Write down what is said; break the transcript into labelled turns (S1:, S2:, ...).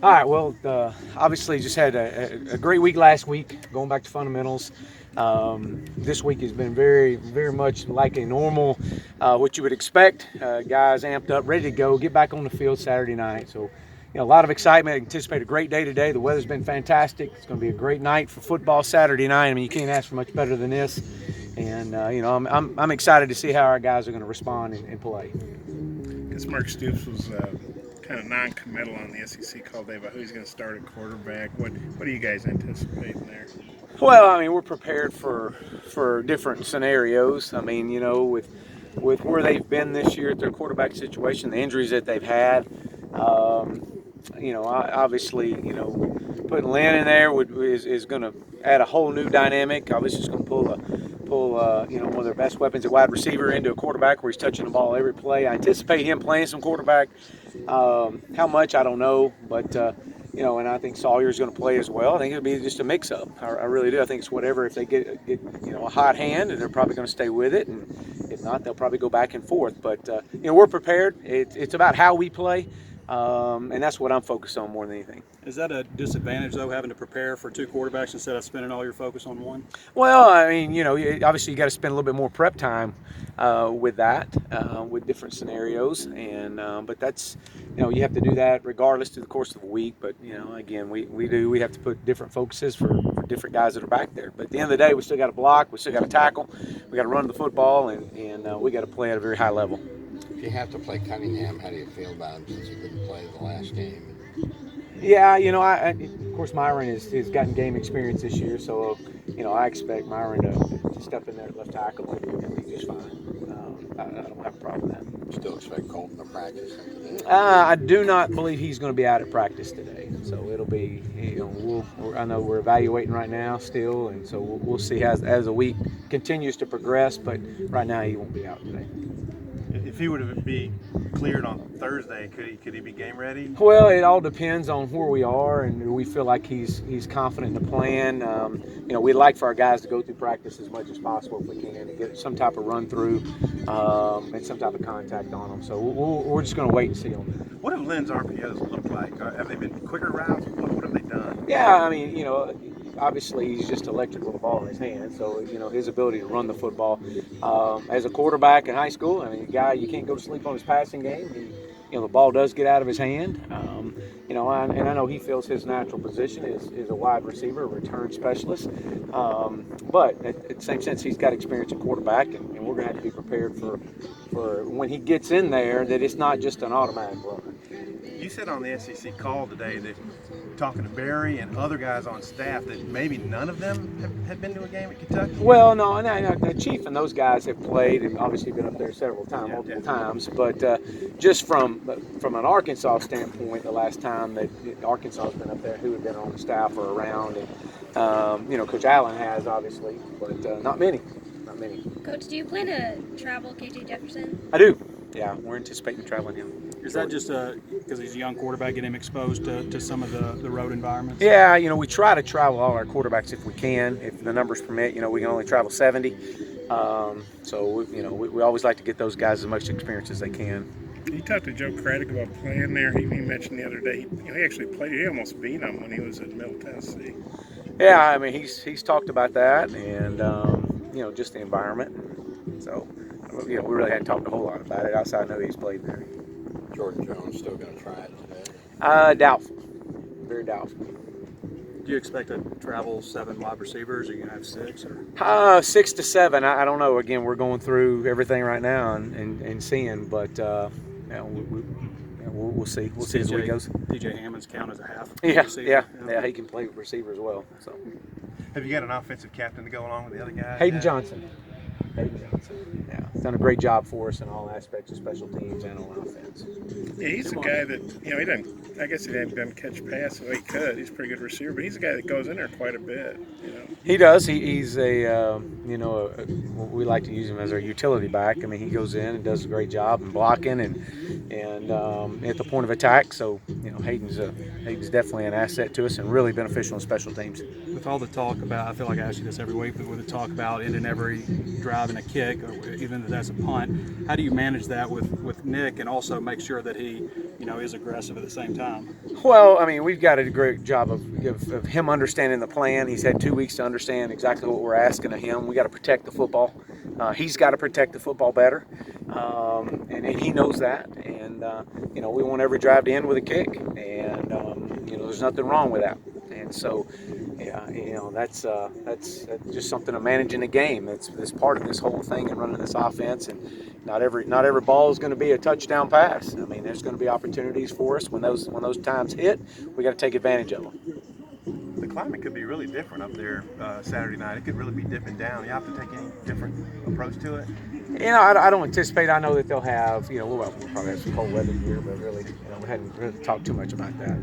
S1: All right, well, obviously just had a great week last week, going back to fundamentals. This week has been very, very much like a normal, what you would expect. Guys amped up, ready to go, get back on the field Saturday night. So, a lot of excitement. Anticipate a great day today. The weather's been fantastic. It's going to be a great night for football Saturday night. I mean, you can't ask for much better than this. And, I'm excited to see how our guys are going to respond and play.
S2: Because Mark Stoops was kind of non-committal on the SEC call day about who he's going to start at quarterback. What do you guys anticipate there?
S1: Well, I mean, we're prepared for different scenarios. I mean, with where they've been this year at their quarterback situation, the injuries that they've had. Obviously, putting Lynn in there is going to add a whole new dynamic. Obviously, it's going to pull one of their best weapons at wide receiver into a quarterback where he's touching the ball every play. I anticipate him playing some quarterback. How much, I don't know, but and I think Sawyer's going to play as well. I think it'll be just a mix-up. I really do. I think it's whatever. If they get a hot hand, and they're probably going to stay with it, and if not, they'll probably go back and forth. But we're prepared. It's about how we play. And that's what I'm focused on more than anything.
S3: Is that a disadvantage, though, having to prepare for two quarterbacks instead of spending all your focus on one?
S1: Well, I mean, obviously you got to spend a little bit more prep time with that, with different scenarios, and but that's, you have to do that regardless through the course of a week. But again, we have to put different focuses for different guys that are back there. But at the end of the day, we still got to block, we still got to tackle, we got to run the football, and we got to play at a very high level.
S4: If you have to play Cunningham, how do you feel about him since he didn't play the last game?
S1: Yeah, of course Myron has gotten game experience this year, so I expect Myron to step in there at left tackle and be just fine. I don't have a problem with that.
S4: Still expect Colton to practice today?
S1: I do not believe he's going to be out at practice today, so it'll be I know we're evaluating right now still, and so we'll see as the week continues to progress. But right now he won't be out today.
S5: If he were to be cleared on Thursday, could he be game ready?
S1: Well, it all depends on where we are, and we feel like he's confident in the plan. We'd like for our guys to go through practice as much as possible if we can, and get some type of run through and some type of contact on them. So we're just going to wait and see on that.
S5: What have Lynn's RPOs looked like? Have they been quicker routes? What have they done?
S1: Yeah, I mean, obviously he's just electric with the ball in his hand, so his ability to run the football as a quarterback in high school. I mean, a guy, you can't go to sleep on his passing game. The ball does get out of his hand. And I know he feels his natural position is a wide receiver, a return specialist. But at the same sense, he's got experience in quarterback, and we're going to have to be prepared for when he gets in there that it's not just an automatic run.
S5: You said on the SEC call today that, talking to Barry and other guys on staff, that maybe none of them have been to a game at Kentucky?
S1: Well, no, the Chief and those guys have played and obviously been up there multiple times. But just from an Arkansas standpoint, the last time that Arkansas has been up there, who had been on the staff or around, and Coach Allen has obviously, but not many.
S6: Coach, do you plan to travel KJ Jefferson?
S1: I do. Yeah, we're anticipating traveling him.
S3: Is that just because he's a young quarterback, get him exposed to some of the road environments?
S1: Yeah, we try to travel all our quarterbacks if we can. If the numbers permit, we can only travel 70. So, we always like to get those guys as much experience as they can.
S2: You talked to Joe Craddock about playing there. He mentioned the other day he actually played. He almost beat him when he was at Middle Tennessee.
S1: Yeah, I mean he's talked about that, and just the environment. So we really hadn't talked a whole lot about it outside. I know he's played there.
S4: Jordan Jones still going to try it today?
S1: Doubtful. Very doubtful.
S3: Do you expect to travel 7 wide receivers, or you have 6?
S1: Or 6 to 7. I don't know. Again, we're going through everything right now and seeing, but we'll see. We'll see as the week goes.
S3: DJ Hammond's count as a half.
S1: Yeah. He can play receiver as well. So.
S5: Have you got an offensive captain to go along with the other guys?
S1: Hayden Johnson. Yeah, he's done a great job for us in all aspects of special teams and on offense.
S2: Yeah, he's a guy that he doesn't. I guess he didn't catch pass the way he could. He's a pretty good receiver, but he's a guy that goes in there quite a bit.
S1: He does. He's what we like to use him as our utility back. I mean, he goes in and does a great job in blocking and at the point of attack. So Hayden's definitely an asset to us and really beneficial in special teams.
S3: With all the talk about, I feel like I ask you this every week, but with the talk about ending every drive in a kick, or even if that's a punt, how do you manage that with Nick and also make sure that he is aggressive at the same time.
S1: Well, I mean, we've got a great job of him understanding the plan. He's had 2 weeks to understand exactly what we're asking of him. We got to protect the football. He's got to protect the football better, and he knows that. And we want every drive to end with a kick, and there's nothing wrong with that. And so, that's just something of managing the game. That's part of this whole thing and running this offense. And not every ball is going to be a touchdown pass. I mean, there's going to be opportunities for us when those times hit. We got to take advantage of them.
S5: The climate could be really different up there Saturday night. It could really be dipping down. You have to take any different approach to it?
S1: I don't anticipate. I know that they'll have, we'll probably have some cold weather here, but really, we hadn't really talked too much about that.